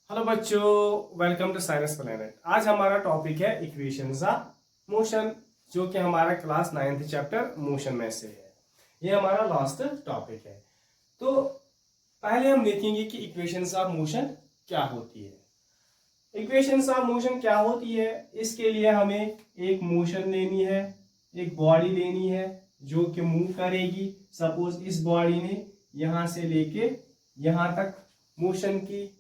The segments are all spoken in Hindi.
हेलो बच्चों, वेलकम टू साइंस प्लेनेट। आज हमारा टॉपिक है इक्वेशंस ऑफ मोशन, जो कि हमारा क्लास 9th चैप्टर मोशन में से है। ये हमारा लास्ट टॉपिक है। तो पहले हम देखेंगे कि इक्वेशंस ऑफ मोशन क्या होती है। इक्वेशंस ऑफ मोशन क्या होती है, इसके लिए हमें एक मोशन लेनी है, एक बॉडी लेनी है जो कि मूव करेगी। सपोज इस बॉडी ने यहां से लेके यहां तक मोशन की।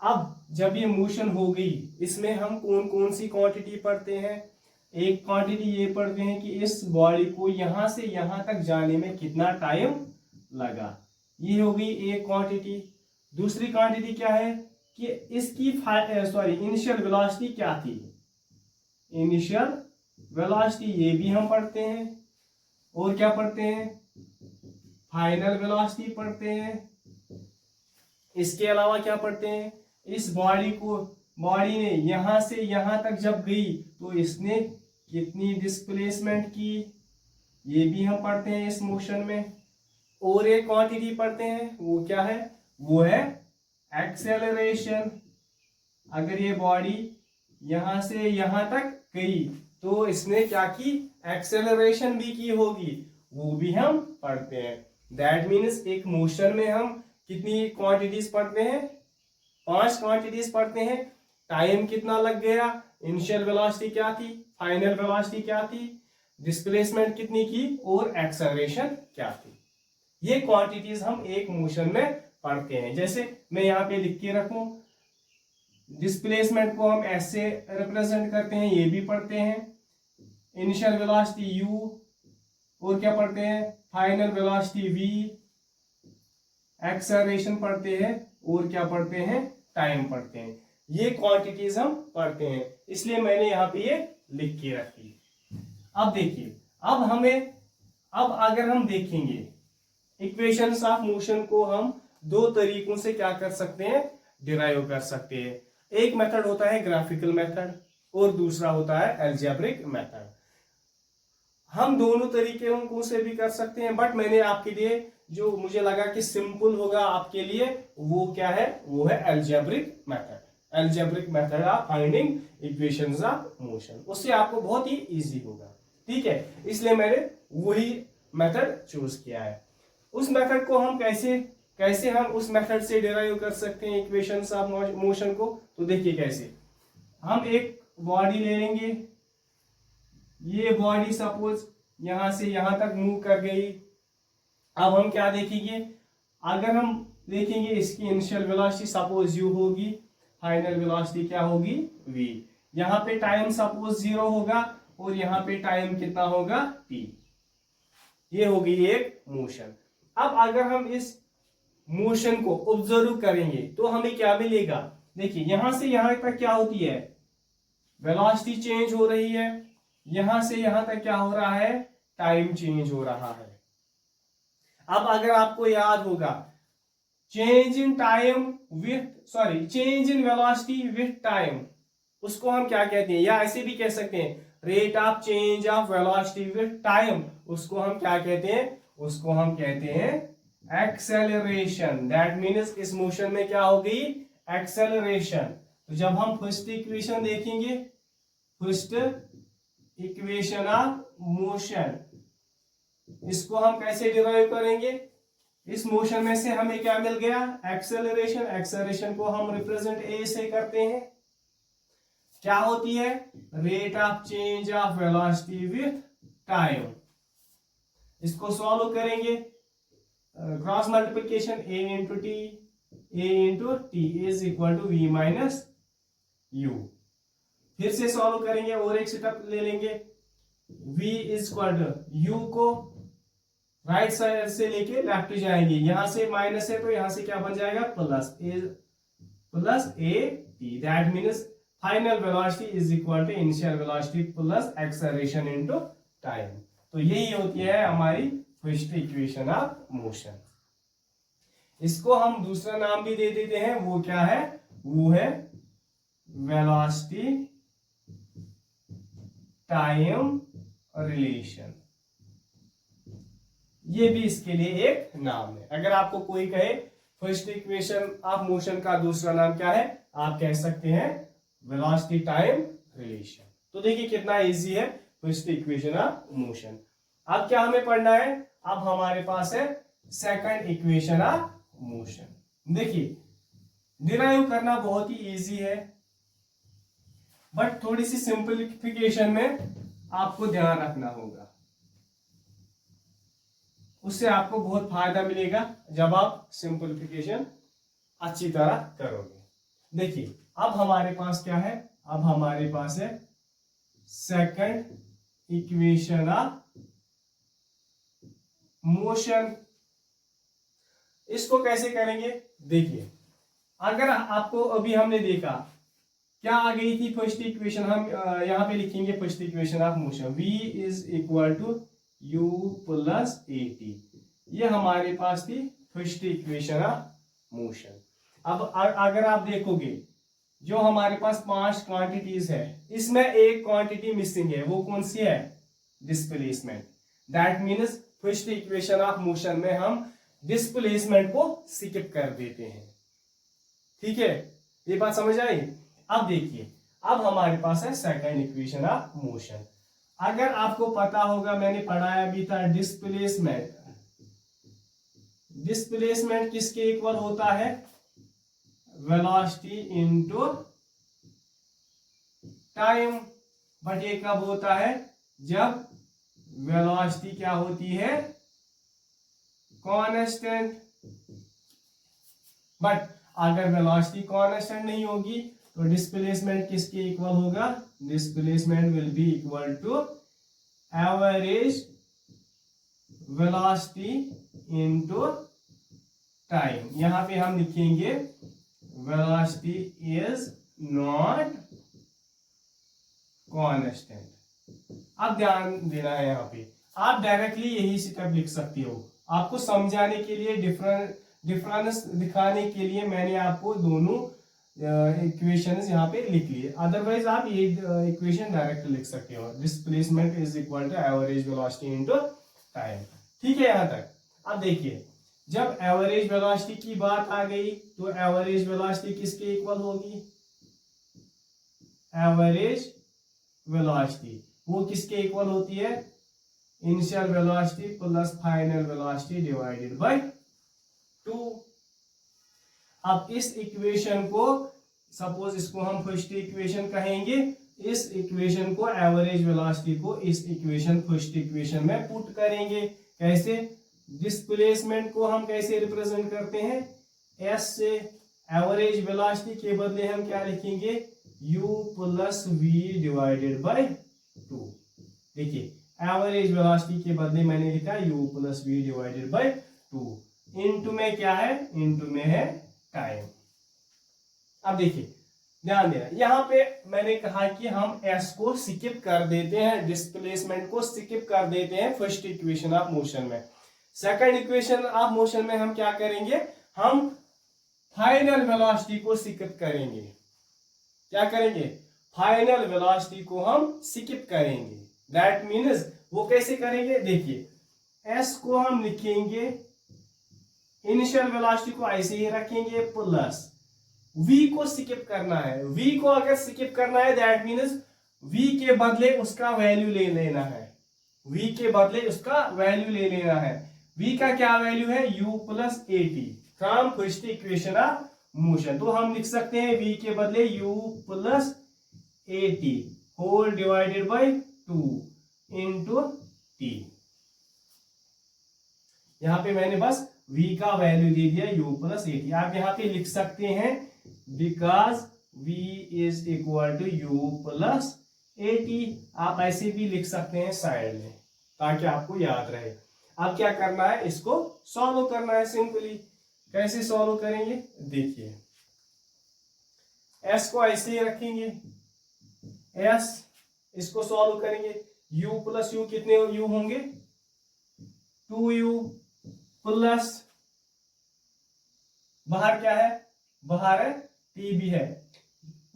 अब जब ये मोशन हो गई, इसमें हम कौन कौन सी क्वांटिटी पढ़ते हैं। एक क्वांटिटी ये पढ़ते हैं कि इस बॉडी को यहां से यहां तक जाने में कितना टाइम लगा। ये हो गई एक क्वांटिटी। दूसरी क्वांटिटी क्या है कि इसकी इनिशियल वेलोसिटी क्या थी। इनिशियल वेलोसिटी ये भी हम पढ़ते हैं। और क्या पढ़ते हैं, फाइनल वेलोसिटी पढ़ते हैं। इसके अलावा क्या पढ़ते हैं, इस बॉडी ने यहां से यहां तक जब गई तो इसने कितनी डिस्प्लेसमेंट की, ये भी हम पढ़ते हैं इस मोशन में। और एक क्वांटिटी पढ़ते हैं, वो क्या है, वो है एक्सेलरेशन। अगर ये बॉडी यहां से यहां तक गई तो इसने क्या की, एक्सेलरेशन भी की होगी, वो भी हम पढ़ते हैं। दैट मीन्स एक मोशन में हम कितनी क्वांटिटीज पढ़ते हैं, 5 क्वांटिटीज पढ़ते हैं। टाइम कितना लग गया, इनिशियल वेलोसिटी क्या थी, फाइनल वेलोसिटी क्या थी, डिस्प्लेसमेंट कितनी की, और एक्सेलरेशन क्या थी। ये क्वांटिटीज हम एक मोशन में पढ़ते हैं। जैसे मैं यहाँ पे लिख के रखूं, डिस्प्लेसमेंट को हम ऐसे रिप्रेजेंट करते हैं, ये भी पढ़ते हैं। इनिशियल वेलोसिटी u, और क्या पढ़ते हैं, फाइनल वेलोसिटी v। एक्सेलरेशन पढ़ते हैं, और क्या पढ़ते हैं, टाइम पढ़ते हैं। ये क्वांटिटीज हम पढ़ते हैं, इसलिए मैंने यहाँ पे ये लिख के रखी। अब देखिए, अब अगर हम देखेंगे इक्वेशंस ऑफ मोशन को हम दो तरीकों से क्या कर सकते हैं, डिराइव कर सकते हैं। एक मेथड होता है ग्राफिकल मेथड, और दूसरा होता है अलजेब्रिक मेथड। हम दोनों तरीकों से भी कर सकते हैं, बट मैंने आपके लिए जो मुझे लगा कि सिंपल होगा आपके लिए, वो क्या है, वो है algebraic method. Algebraic method of finding equations of motion, उससे आपको बहुत ही इजी होगा। ठीक है, इसलिए मैंने वही मेथड चूज किया है। उस मेथड को हम कैसे हम उस मेथड से डिराइव कर सकते हैं इक्वेशंस ऑफ मोशन को। तो देखिए कैसे, हम एक बॉडी ले लेंगे। ये बॉडी सपोज यहां से यहां तक मूव कर गई। अब हम क्या देखेंगे, अगर हम देखेंगे इसकी इनिशियल वेलोसिटी सपोज u होगी, फाइनल वेलोसिटी क्या होगी, v। यहाँ पे टाइम सपोज 0 होगा, और यहाँ पे टाइम कितना होगा, t। ये होगी एक मोशन। अब अगर हम इस मोशन को ऑब्जर्व करेंगे तो हमें क्या मिलेगा। देखिए, यहां से यहां तक क्या होती है, वेलोसिटी चेंज हो रही है। यहां से यहां तक क्या हो रहा है, टाइम चेंज हो रहा है। अब अगर आपको याद होगा, change in velocity with time, उसको हम क्या कहते हैं, या ऐसे भी कह सकते हैं rate of change of velocity with time, उसको हम क्या कहते हैं, उसको हम कहते हैं एक्सेलरेशन। दैट मीन्स इस मोशन में क्या हो गई, एक्सेलरेशन। तो जब हम फर्स्ट इक्वेशन देखेंगे, फर्स्ट इक्वेशन ऑफ मोशन, इसको हम कैसे डिराइव करेंगे। इस मोशन में से हमें क्या मिल गया, एक्सेलरेशन। एक्सेलरेशन को हम रिप्रेजेंट ए से करते हैं, क्या होती है, rate of change of velocity with time. इसको सॉल्व करेंगे, cross multiplication a into t is equal to v minus u. फिर से सॉल्व करेंगे और एक स्टेप ले लेंगे, v is equal to u को राइट साइड से लेके लेफ्ट जाएंगे। यहां से माइनस है तो यहां से क्या बन जाएगा, plus a t. That means final velocity is equal to initial velocity plus acceleration into time. तो यही होती है हमारी फर्स्ट इक्वेशन ऑफ मोशन। इसको हम दूसरा नाम भी दे देते हैं, वो क्या है, वो है वेलोसिटी टाइम रिलेशन। ये भी इसके लिए एक नाम है। अगर आपको कोई कहे फर्स्ट इक्वेशन ऑफ मोशन का दूसरा नाम क्या है, आप कह सकते हैं वेलोसिटी टाइम रिलेशन। तो देखिए कितना इजी है फर्स्ट इक्वेशन ऑफ मोशन। अब क्या हमें पढ़ना है, अब हमारे पास है सेकंड इक्वेशन ऑफ मोशन। देखिए डिराइव करना बहुत ही इजी है, बट थोड़ी सी सिंपलिफिकेशन में आपको ध्यान रखना होगा, उससे आपको बहुत फायदा मिलेगा जब आप सिंपलिफिकेशन अच्छी तरह करोगे। देखिए अब हमारे पास क्या है, अब हमारे पास है सेकंड इक्वेशन ऑफ मोशन। इसको कैसे करेंगे, देखिए अगर आपको अभी हमने देखा क्या आ गई थी फर्स्ट इक्वेशन, हम यहां पे लिखेंगे first equation of motion, v is equal to u plus a t. ये हमारे पास थी फर्स्ट इक्वेशन ऑफ मोशन। अब अगर आप देखोगे जो हमारे पास 5 क्वांटिटीज है, इसमें एक क्वांटिटी मिसिंग है, वो कौन सी है, displacement. That means first equation of motion में हम डिस्प्लेसमेंट को स्किप कर देते हैं। ठीक है, ये बात समझ आई। अब देखिए अब हमारे पास है सेकंड इक्वेशन ऑफ मोशन। अगर आपको पता होगा मैंने पढ़ाया भी था डिस्प्लेसमेंट, डिस्प्लेसमेंट किसके इक्वल होता है, वेलोसिटी इनटू टाइम। बट ये कब होता है, जब वेलोसिटी क्या होती है, कांस्टेंट। बट अगर वेलोसिटी कांस्टेंट नहीं होगी तो डिस्प्लेसमेंट किसके इक्वल होगा, displacement will be equal to average velocity into time. यहां पे हम लिखेंगे वेलोसिटी इज नॉट कांस्टेंट। अब ध्यान देना है, यहाँ पे आप डायरेक्टली यही स्टेप लिख सकते हो। आपको समझाने के लिए डिफरेंस दिखाने के लिए मैंने आपको दोनों इक्वेशंस यहाँ पे लिख लिए, अदरवाइज आप ये इक्वेशन डायरेक्ट लिख सकते हो, displacement is equal to average velocity into time. ठीक है यहाँ तक। अब देखिए जब एवरेज वेलोसिटी की बात आ गई तो एवरेज वेलोसिटी किसके इक्वल होगी, एवरेज वेलोसिटी वो किसके इक्वल होती है, initial velocity plus final velocity divided by 2। अब इस इक्वेशन को सपोज इसको हम फर्स्ट इक्वेशन कहेंगे, इस इक्वेशन को एवरेज वेलोसिटी को इस इक्वेशन फर्स्ट इक्वेशन में पुट करेंगे। कैसे, डिस्प्लेसमेंट को हम कैसे रिप्रेजेंट करते हैं, s से। एवरेज वेलोसिटी के बदले हम क्या लिखेंगे, u plus v divided by 2। देखिए एवरेज वेलोसिटी के बदले मैंने लिखा u plus v divided by 2। Into में क्या है, इनटू में है टाइम। अब देखिए ध्यान देना, यहां पे मैंने कहा कि हम s को स्किप कर देते हैं, डिस्प्लेसमेंट को स्किप कर देते हैं फर्स्ट इक्वेशन ऑफ मोशन में। सेकंड इक्वेशन ऑफ मोशन में हम क्या करेंगे, हम फाइनल वेलोसिटी को स्किप करेंगे। क्या करेंगे, फाइनल वेलोसिटी को हम स्किप करेंगे। दैट मीन्स वो कैसे करेंगे, देखिए s को हम लिखेंगे, इनिशियल वेलोसिटी को ऐसे ही रखेंगे, प्लस v को स्किप करना है। v को अगर स्किप करना है दैट मीन्स v के बदले उसका वैल्यू ले लेना है, v के बदले उसका वैल्यू ले लेना है। v का क्या वैल्यू है, u plus a t from first equation of motion. तो हम लिख सकते हैं v के बदले u plus a t whole divided by 2 into t. यहां पे मैंने बस v का वैल्यू दे दिया u प्लस ए टी। आप यहां पे लिख सकते हैं because v is equal to u plus a t. आप ऐसे भी लिख सकते हैं साइड में ताकि आपको याद रहे। अब क्या करना है, इसको सॉल्व करना है सिंपली। कैसे सॉल्व करेंगे, देखिए s को ऐसे ही रखेंगे, s इसको सॉल्व करेंगे, u प्लस u कितने u होंगे, 2u प्लस बाहर क्या है, बाहर है t भी है।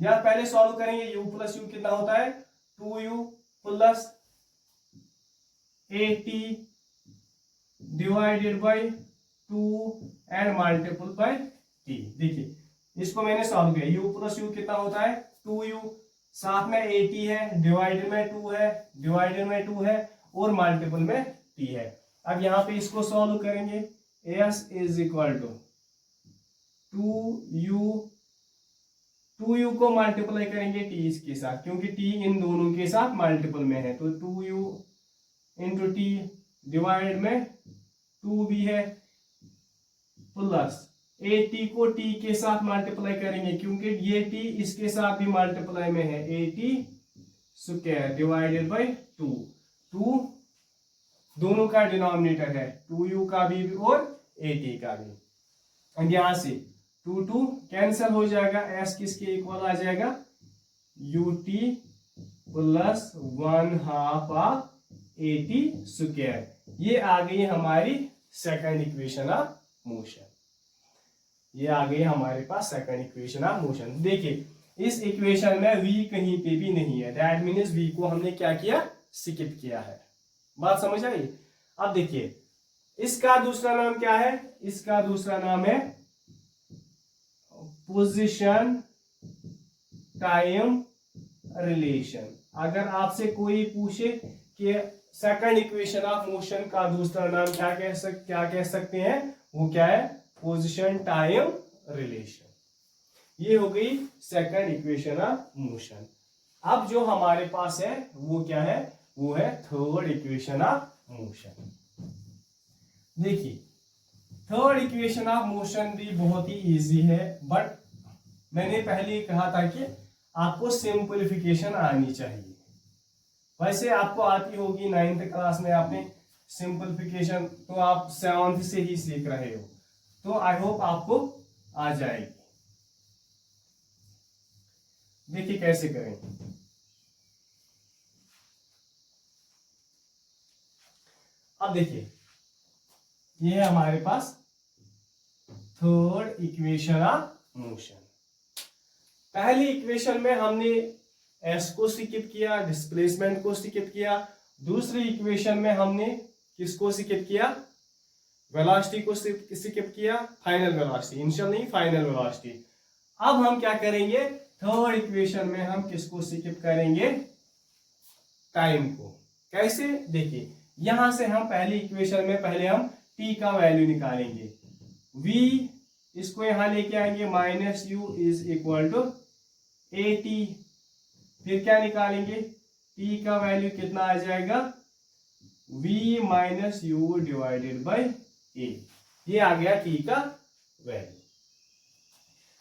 या पहले सॉल्व करेंगे, u प्लस u कितना होता है, 2u plus a T divided by 2 and multiple bye T. देखिए इसको मैंने सॉल्व किया, u प्लस यू कितना होता है 2u, साथ में 80 है, डिवाइडेड में 2 है, डिवाइडेड में 2 है और मल्टीपल में t है। अब यहाँ पे इसको सॉल्व करेंगे, s is equal to 2u को मल्टीप्लाई करेंगे t इसके साथ, क्योंकि t इन दोनों के साथ मल्टीपल में है, तो 2u इंटू टी डिवाइड में 2 भी है, प्लस 80 को t के साथ मल्टीप्लाई करेंगे, क्योंकि ये t इसके साथ भी मल्टीप्लाई में है, 80 स्क्वायर डिवाइडेड बाय 2 दोनों का डिनोमिनेटर है, 2u का भी और 80 का भी। एंड यहां से 2 कैंसिल हो जाएगा, s किसके इक्वल आ जाएगा ut प्लस 1/2 ऑफ 80 स्क्वायर। ये आ गई हमारी सेकंड इक्वेशन ऑफ मोशन, ये आ गई हमारे पास सेकंड इक्वेशन ऑफ मोशन। देखिए इस इक्वेशन में v कहीं पे भी नहीं है, दैट मीन्स v को हमने क्या किया, स्किप किया है। बात समझ आई। अब देखिए इसका दूसरा नाम क्या है, इसका दूसरा नाम है पोजीशन टाइम रिलेशन। अगर आपसे कोई पूछे कि सेकंड इक्वेशन ऑफ मोशन का दूसरा नाम क्या कह सकते हैं, वो क्या है, पोजीशन टाइम रिलेशन। ये हो गई सेकंड इक्वेशन ऑफ मोशन। अब जो हमारे पास है वो क्या है, वो है थर्ड इक्वेशन ऑफ मोशन। देखिए थर्ड इक्वेशन ऑफ मोशन भी बहुत ही इजी है, बट मैंने पहले ही कहा था कि आपको सिंपलीफिकेशन आनी चाहिए। वैसे आपको आती होगी, 9th क्लास में आपने सिंपलीफिकेशन तो आप 7th से ही सीख रहे हो, तो आई होप आपको आ जाएगी। देखिए कैसे करें। अब देखिए ये है हमारे पास थर्ड इक्वेशन ऑफ मोशन। पहली इक्वेशन में हमने s को स्किप किया, डिस्प्लेसमेंट को स्किप किया। दूसरी इक्वेशन में हमने किसको स्किप किया, वेलोसिटी को स्किप किया, फाइनल वेलोसिटी, इनिशियल नहीं फाइनल वेलोसिटी। अब हम क्या करेंगे, थर्ड इक्वेशन में हम किसको स्किप करेंगे, टाइम को। कैसे, देखिए यहां से हम पहली इक्वेशन में पहले हम t का वैल्यू निकालेंगे, v इसको यहां लेके आएंगे, minus u is equal to 80। फिर क्या निकालेंगे, t का वैल्यू कितना आ जाएगा, v minus u divided by a। ये आ गया t का वैल्यू।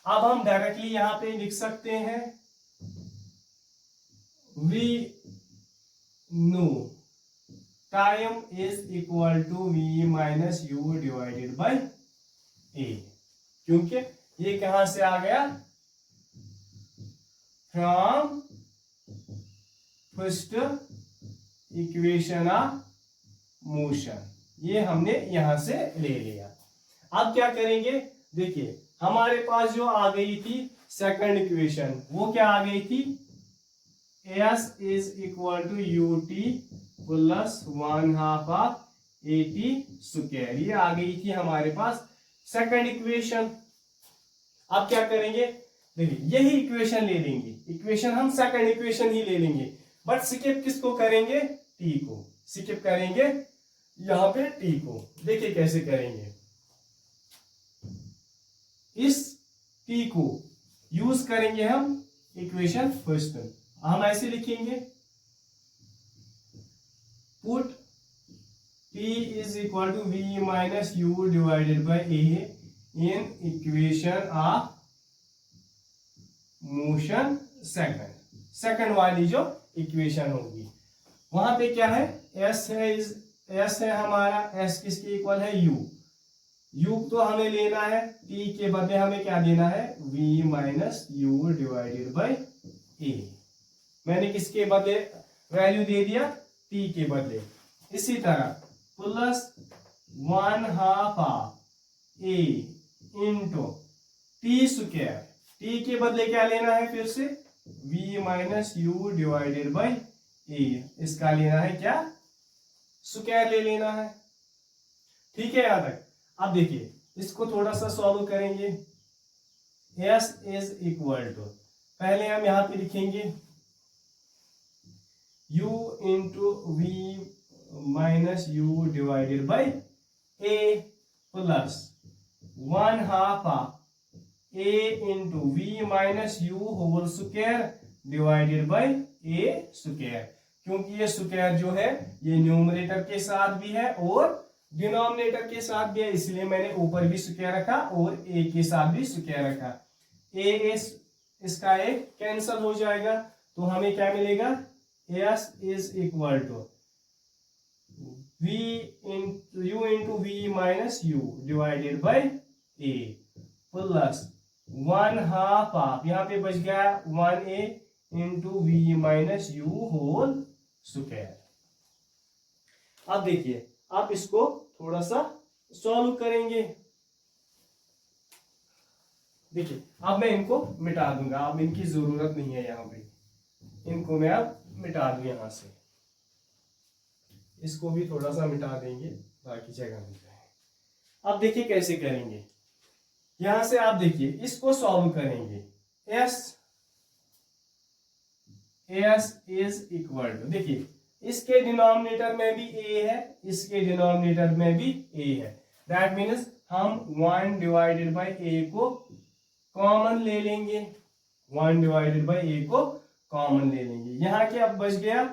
अब हम डायरेक्टली यहां पे लिख सकते हैं v no time is equal to v minus u divided by a, क्योंकि ये कहां से आ गया, from first equation of motion. ये हमने यहां से ले लिया। अब क्या करेंगे, देखिए हमारे पास जो आ गई थी सेकंड इक्वेशन, वो क्या आ गई थी, s is equal to u t plus 1/2 of 80 square. ये आ गई थी हमारे पास सेकंड इक्वेशन। अब क्या करेंगे, देखिए यही इक्वेशन ले लेंगे, इक्वेशन हम सेकंड इक्वेशन ही ले लेंगे, बट स्किप किसको करेंगे, t को स्किप करेंगे यहां पे t को। देखिए कैसे करेंगे, इस t को यूज करेंगे हम इक्वेशन फर्स्ट में। हम ऐसे लिखेंगे, put t is equal to v minus u divided by a in equation of motion second वाली जो इक्वेशन होगी, वहां पे क्या है, s है हमारा, s किसके इक्वल है, u तो हमें लेना है, t के बदले हमें क्या देना है, v minus u divided by a। मैंने किसके बदले वैल्यू दे दिया, t के बदले। इसी तरह plus 1/2 of a into T square, t के बदले क्या लेना है, फिर से v minus u divided by a। इसका लेना है क्या, स्क्वायर ले लेना है, ठीक है याद तक। अब देखिए इसको थोड़ा सा सॉल्व करेंगे। s इज इक्वल टू, पहले हम यहां पे लिखेंगे u into v minus u divided by a plus 1/2 of a into v minus u whole square divided by a square, क्योंकि ये स्क्वायर जो है ये न्यूमरेटर के साथ भी है और डिनोमिनेटर के साथ भी है, इसलिए मैंने ऊपर भी स्क्वायर रखा और a के साथ भी स्क्वायर रखा। a इसका a कैंसल हो जाएगा तो हमें क्या मिलेगा, s is equal to u into v minus u divided by a plus 1/2 of, यहाँ पे बच गया 1a into v minus u whole square. अब देखिए आप इसको थोड़ा सा सॉल्व करेंगे। देखिए अब मैं इनको मिटा दूंगा, अब इनकी जरूरत नहीं है, यहाँ पे इनको मैं अब मिटा दूं यहां से, इसको भी थोड़ा सा मिटा देंगे बाकी जगह मिल जाए। अब देखिए कैसे करेंगे, यहां से आप देखिए इसको सॉल्व करेंगे। s इज इक्वल टू, देखिए इसके डिनोमिनेटर में भी a है, इसके डिनोमिनेटर में भी a है, दैट मीन्स हम 1 डिवाइडेड बाई a को कॉमन ले लेंगे, 1 डिवाइडेड बाई a को कॉमन ले लेंगे। यहाँ के अब बच गया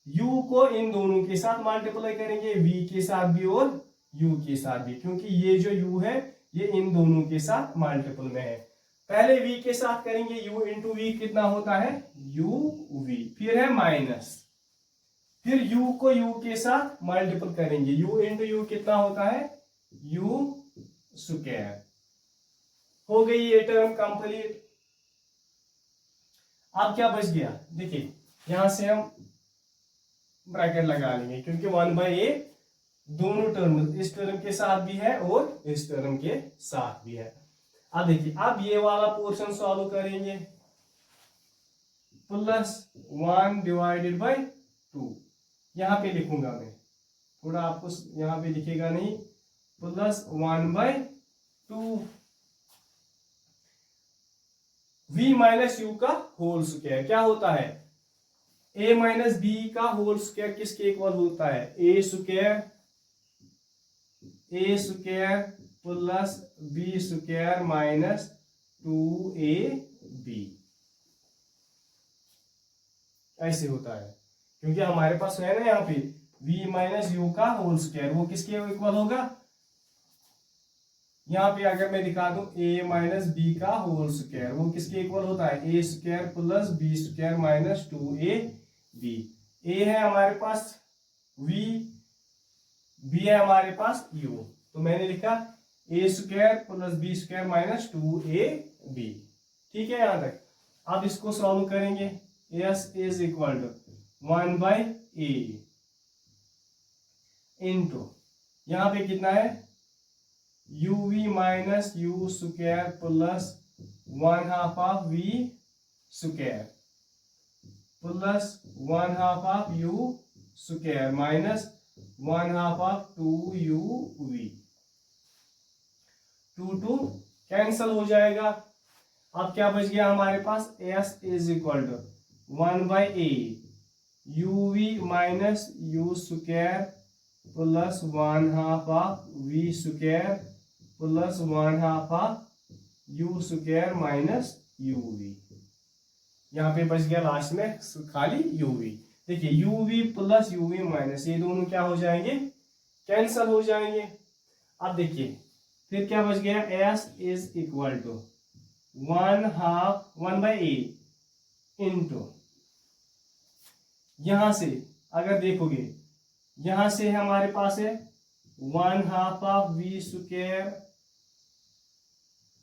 u को इन दोनों के साथ मल्टीप्लाई करेंगे, v के साथ भी और u के साथ भी, क्योंकि ये जो u है ये इन दोनों के साथ मल्टीपल में है। पहले v के साथ करेंगे, u इंटू वी कितना होता है uv, फिर है माइनस, फिर u को u के साथ मल्टीपल करेंगे, u इंटू u कितना होता है u स्क्वायर। हो गई ये टर्म कंप्लीट। अब क्या बच गया, देखिए यहां से हम ब्रैकेट लगा लेंगे, क्योंकि 1/a दोनों टर्म, इस टर्म के साथ भी है और इस टर्म के साथ भी है। अब देखिए अब ये वाला पोर्शन सॉल्व करेंगे, प्लस 1 डिवाइडेड बाई 2, यहां पे लिखूंगा मैं, थोड़ा आपको यहां पे लिखेगा नहीं, प्लस 1/2 v माइनस यू का होल स्क्वायर क्या होता है, a माइनस बी का होल स्क्वायर किसके इक्वल होता है, a square plus b square minus 2ab, ऐसे होता है, क्योंकि हमारे पास है ना यहाँ पे v माइनस यू का होल स्क्वायर, वो किसके इक्वल होगा, यहाँ पे अगर मैं दिखा दूं a माइनस बी का होल स्क्वायर, वो किसके इक्वल होता है, a square plus b square minus 2ab। a है हमारे पास v, b है हमारे पास u, तो मैंने लिखा a square plus b square minus 2ab। ठीक है यहां तक। अब इसको सॉल्व करेंगे, s is equal to 1/a into यहां पे कितना है uv minus u square plus 1/2 of v square plus 1/2 of u square minus 1/2 of 2uv, 2 cancel हो जाएगा। अब क्या बच गया हमारे पास, s is equal to 1/a uv minus u square plus 1/2 of v square plus 1/2 of u square minus uv, यहाँ पे बच गया लास्ट में खाली uv। देखिए uv प्लस uv माइनस, ये दोनों क्या हो जाएंगे, कैंसल हो जाएंगे। अब देखिए फिर क्या बच गया, s is equal to 1/a into, यहां से अगर देखोगे यहां से हमारे पास है 1/2 of v square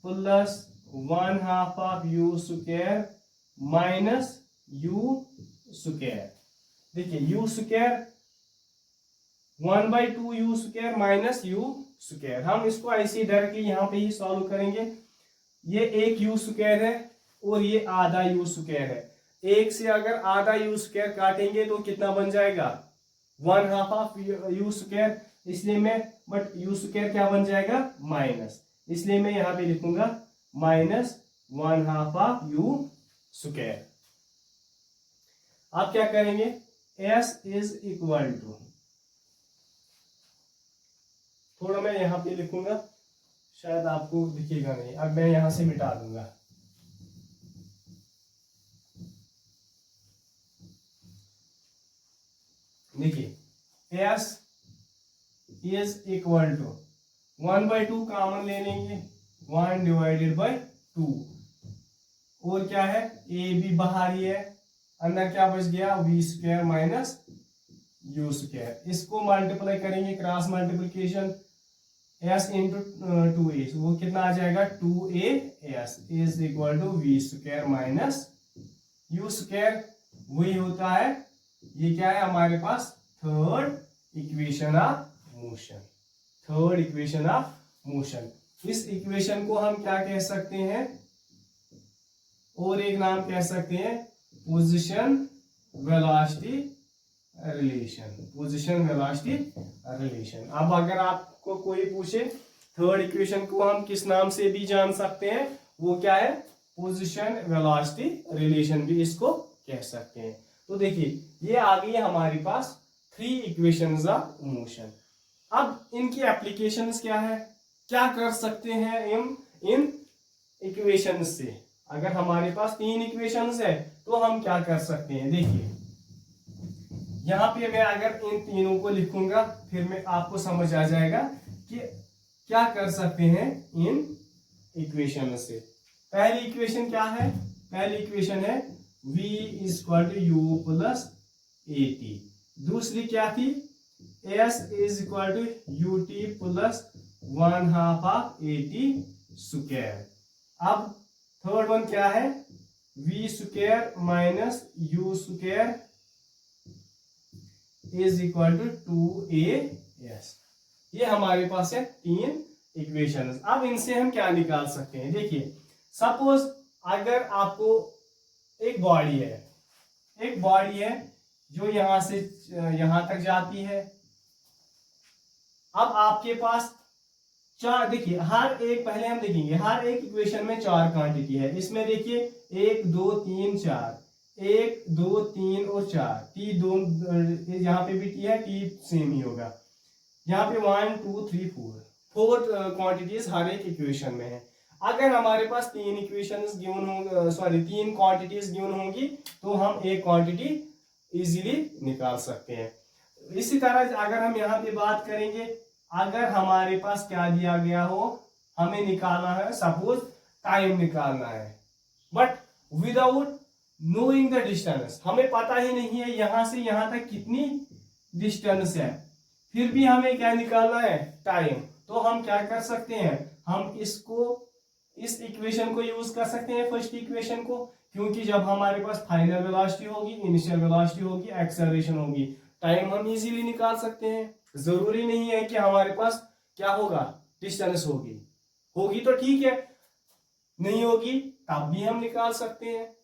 plus 1/2 of u square minus u square. देखिए u square 1/2 u square minus u square, हम इसको ऐसे डायरेक्टली यहाँ पे ही सॉल्व करेंगे। ये एक u स्क्वायर है और ये आधा u स्क्वायर है, एक से अगर आधा u स्क्वायर काटेंगे तो कितना बन जाएगा, 1/2 ऑफ u स्क्वायर, इसलिए मैं, बट यू स्क्वायर क्या बन जाएगा माइनस, इसलिए मैं यहां पे लिखूंगा -1/2 ऑफ यू स्क्वायर। आप क्या करेंगे, s इज इक्वल टू, थोड़ा मैं यहां पे लिखूंगा, शायद आपको दिखेगा नहीं, अब मैं यहां से मिटा दूंगा। देखिए s is equal to 1/2 common ले लेंगे, 1/2 और क्या है a भी बाहर ही है, अंदर क्या बच गया v square minus u square. इसको मल्टीप्लाई करेंगे, cross multiplication, s into 2a, वो कितना आ जाएगा 2as is equal to v square minus u square. वही होता है, ये क्या है हमारे पास third equation of motion, third equation of motion. इस इक्वेशन को हम क्या कह सकते हैं, और एक नाम कह सकते हैं position velocity relation, position velocity relation. अब अगर आपको कोई पूछे थर्ड इक्वेशन को हम किस नाम से भी जान सकते हैं, वो क्या है पोजीशन वेलोसिटी रिलेशन भी इसको कह सकते हैं। तो देखिए ये आ गई हमारे पास 3 इक्वेशंस ऑफ मोशन। अब इनकी एप्लीकेशंस क्या है, क्या कर सकते हैं इन इक्वेशंस से। अगर हमारे पास 3 इक्वेशंस है तो हम क्या कर सकते हैं, देखिए यहां पे मैं अगर इन तीनों को लिखूंगा फिर मैं आपको समझ आ जाएगा कि क्या कर सकते हैं इन इक्वेशन से। पहली इक्वेशन क्या है, पहली इक्वेशन है v equal to u plus at। दूसरी क्या थी, s is equal to u t plus 1/2 of at square. अब थर्ड वन क्या है, v square minus u square is equal to 2as। ये हमारे पास है 3 इक्वेशंस। अब इनसे हम क्या निकाल सकते हैं, देखिए सपोज अगर आपको एक बॉडी है, एक बॉडी है जो यहां से यहां तक जाती है। अब आपके पास चार, देखिए हर एक, पहले हम देखेंगे हर एक इक्वेशन में 4 क्वांटिटी है। इसमें देखिए 1 2 3 4, 1 2 3 और 4, टी दो, यहाँ पे भी टी है, टी सेम ही होगा। यहाँ पे 1 2 3 4 क्वांटिटीज हर एक इक्वेशन में है। अगर हमारे पास 3 इक्वेशंस गिवन होंगे, सॉरी 3 क्वांटिटीज गिवन होंगी, तो हम एक क्वांटिटी इजीली निकाल सकते हैं। इसी तरह अगर हम यहाँ पे बात करेंगे, अगर हमारे पास क्या दिया गया हो, हमें निकालना है सपोज टाइम निकालना है, but without knowing the distance, हमें पता ही नहीं है यहां से यहां तक कितनी डिस्टेंस है, फिर भी हमें क्या निकालना है टाइम। तो हम क्या कर सकते हैं, हम इस इक्वेशन को यूज कर सकते हैं, फर्स्ट इक्वेशन को, क्योंकि जब हमारे पास फाइनल वेलोसिटी होगी, इनिशियल वेलोसिटी होगी, एक्सेलरेशन होगी, टाइम हम इजीली निकाल सकते हैं। जरूरी नहीं है कि हमारे पास क्या होगा डिस्टेंस होगी, होगी तो ठीक है, नहीं होगी तब भी हम निकाल सकते हैं।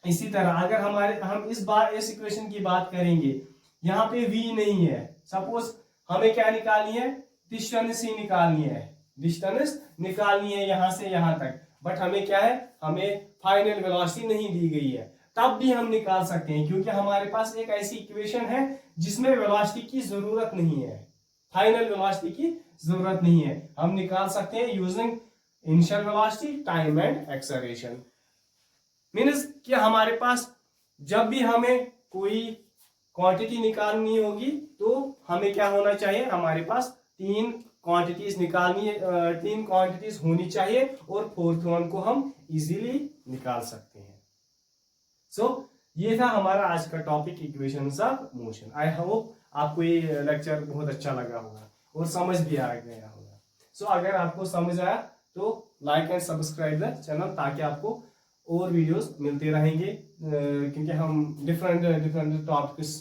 इसी तरह अगर हम इस इक्वेशन की बात करेंगे, यहाँ पे v नहीं है, सपोज हमें क्या निकालनी है, डिस्टेंस ही निकालनी है, डिस्टेंस निकालनी है यहां से यहां तक, बट हमें क्या है, हमें फाइनल वेलोसिटी नहीं दी गई है, तब भी हम निकाल सकते हैं, क्योंकि हमारे पास एक ऐसी इक्वेशन है जिसमें वेलोसिटी की जरूरत नहीं है, फाइनल वेलोसिटी की जरूरत नहीं है। हम निकाल सकते हैं using initial velocity, time and acceleration. Means कि हमारे पास जब भी हमें कोई क्वांटिटी निकालनी होगी तो हमें क्या होना चाहिए, हमारे पास 3 क्वांटिटीज निकालनी है, 3 क्वांटिटीज होनी चाहिए, और फोर्थ वन को हम इजीली निकाल सकते हैं। सो ये था हमारा आज का topic, equations of motion. I hope आपको ये लेक्चर बहुत अच्छा लगा होगा और समझ भी आ गया होगा। सो अगर आपको समझ आया तो like and subscribe the channel, ताकि आपको और वीडियोस मिलते रहेंगे, क्योंकि हम डिफरेंट टॉपिक्स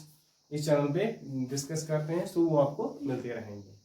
इस चैनल पे डिस्कस करते हैं, सो वो आपको मिलते रहेंगे।